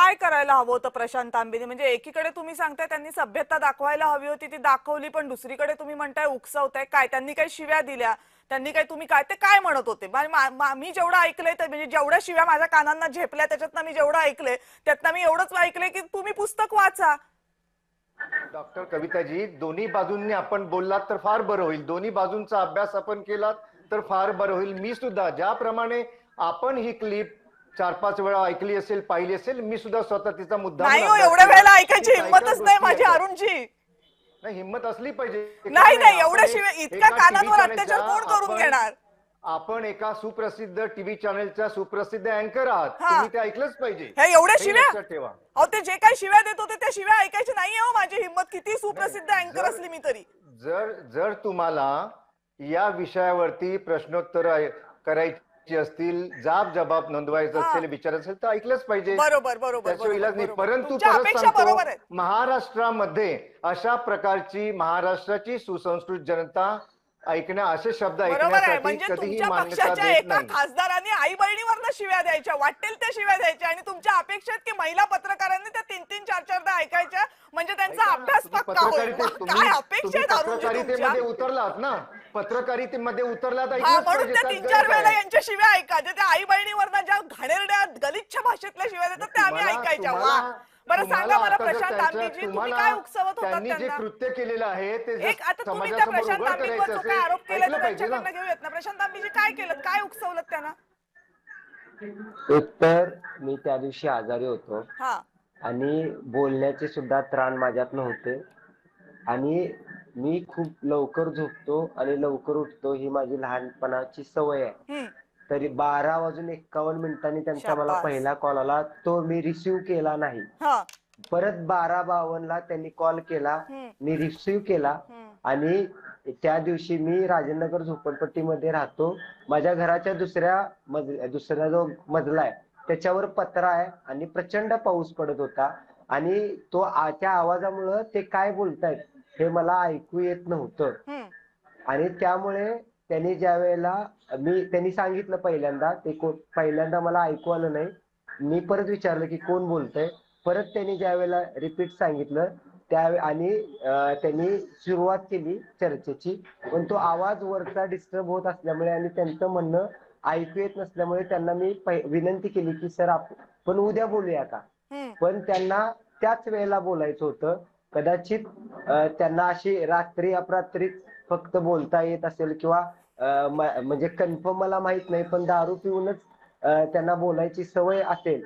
काय करायला हवं होतं प्रशांत तांबेने? म्हणजे एकीकडे तुम्ही सांगताय त्यांनी सभ्यता दाखवायला हवी होती, ती दाखवली, पण दुसरीकडे तुम्ही म्हणताय उकसवताय. काय त्यांनी काही शिव्या दिल्या? त्यांनी काय, तुम्ही काय, ते काय म्हणत होते? मी जेवढं ऐकलंय, तर म्हणजे जेवढ्या शिव्या माझ्या कानांना झेपल्या त्याच्यातनं मी जेवढं ऐकलंय त्यातनं मी एवढंच ऐकलंय की तुम्ही पुस्तक वाचा. डॉक्टर कविताजी, दोन्ही बाजूंनी आपण बोललात तर फार बरं होईल. दोन्ही बाजूंचा अभ्यास आपण केलात तर फार बरं होईल. मी सुद्धा ज्याप्रमाणे आपण ही क्लिप 4-5 वेळा ऐकली असेल, पाहिली असेल, मी सुद्धा स्वतः तिचा मुद्दामून नाही हो, अभ्यास एवढ्या केला वेळेला की ऐकायची काय काय हिंमतच नाही गोष्टी माझी, येतात. अरुणजी. नाही, हिंमत असली पाहिजे. नाही का नाही, आपण एवढ्या शिव्या, इतक्या एका टीव्ही कानांवर अत्याचार चॅनलच्या कोण करून घेणार? आपण एका सुप्रसिद्ध टीव्ही चॅनलच्या सुप्रसिद्ध अँकर आहात. हा, तुम्ही ते ऐकलंच पाहिजे. हे एवढ्या हे शिव्या? लक्षात ठेवा. अहो, ते जे काही शिव्या देत होते त्या शिव्या ऐकायची नाही हो माझी हिंमत, किती सुप्रसिद्ध अँकर जर असली मी तरी. जर जर तुम्हाला या विषयावरती प्रश्नोत्तर करायची असतील, जाब जबाब नोंदवायचा हा, असेल, विचारायचं असेल तर ऐकलंच पाहिजे. बरोबर बरोबर त्याशिवाय बरोबर इलाज नाही. बरोबर, परंतु तुमच्या परत अपेक्षा सांगतो, बरोबर आहेत. महाराष्ट्रामध्ये अशा प्रकारची महाराष्ट्राची सुसंस्कृत जनता असे शब्द बरोबर आहे. ऐकण्यासाठी म्हणजे कधीही तुमच्या मान्यता पक्षाच्या देत एका नाही. खासदारांनी आई बहिणीवरनं शिव्या द्यायच्या, वाटेल त्या शिव्या द्यायच्या, आणि तुमच्या अपेक्षा आहेत की महिला पत्रकारांनी त्या 3-3, 4-4दा ऐकायच्या, म्हणजे त्यांचा ऐका ना, अभ्यास तुम्ही पक्का होईल. काय अपेक्षा तुम्ही आहेत अरुणजी तुमच्या? पत्रकारितेमध्ये उतरलात ना, पत्रकारितेमध्ये उतरलात, हा, ऐकलंच म्हणून पाहिजे. त्या त्यात 3-4 गैर वेळेला काय? यांच्या शिव्या ऐका, जे त्या आई बहिणीवरनं ज्या घाणेरड्या गलिच्छ भाषेतल्या शिव्या देतात त्या आम्ही ऐकायच्या. वा, बरं सांगा मला प्रशांत तांबेजी, तुम्ही काय उकसवत होतात त्यांनी जे त्यांना? कृत्य केलेलं आहे ते एक, आता तुम्ही त्या समाजासमोर प्रशांत उघड तांबेंवर करायचं जो काय आरोप असेल, केलाय ऐकलं तो पाहिजे ना. त्यांच्याकडनं घेऊयात ना. प्रशांत तांबेजी काय केलं, काय उकसवलं त्यांना? एकतर मी त्या दिवशी आजारी होतो हा, आणि बोलण्याचे सुद्धा त्राण माझ्यात नव्हते आणि मी खूप लवकर झोपतो आणि लवकर उठतो, ही माझी लहानपणाची सवय आहे. हम्म, तरी 12:51 त्यांचा मला शाबास. पहिला कॉल आला, तो मी रिसिव्ह केला नाही. हा, परत 12:52 त्यांनी कॉल केला, हम्म, मी रिसिव्ह केला. हम्म, आणि त्या दिवशी मी राजेंद्रनगर झोपडपट्टीमध्ये राहतो. माझ्या घराच्या दुसरा जो मजला आहे त्याच्यावर पत्रा आहे आणि प्रचंड पाऊस पडत होता आणि त्या आवाजामुळं ते काय बोलतायत हे मला ऐकू येत नव्हतं. हम्म, आणि त्यामुळे त्यांनी सांगितलं पहिल्यांदा मला ऐकू आलं नाही. मी परत विचारलं की कोण बोलतंय. परत त्यांनी ज्या वेळेला रिपीट सांगितलं आणि त्यांनी सुरुवात केली चर्चेची, पण तो आवाज वरचा डिस्टर्ब होत असल्यामुळे आणि त्यांचं म्हणणं ऐकू येत नसल्यामुळे त्यांना मी विनंती केली की सर आपण उद्या बोलूया का. हम्म. पण त्यांना त्याच वेळेला बोलायचं होतं. कदाचित त्यांना अशी रात्री अपरात्रीच फक्त बोलता येत असेल किंवा म्हणजे कन्फर्म मला माहित नाही, पण दारू पिऊनच त्यांना बोलायची सवय असेल.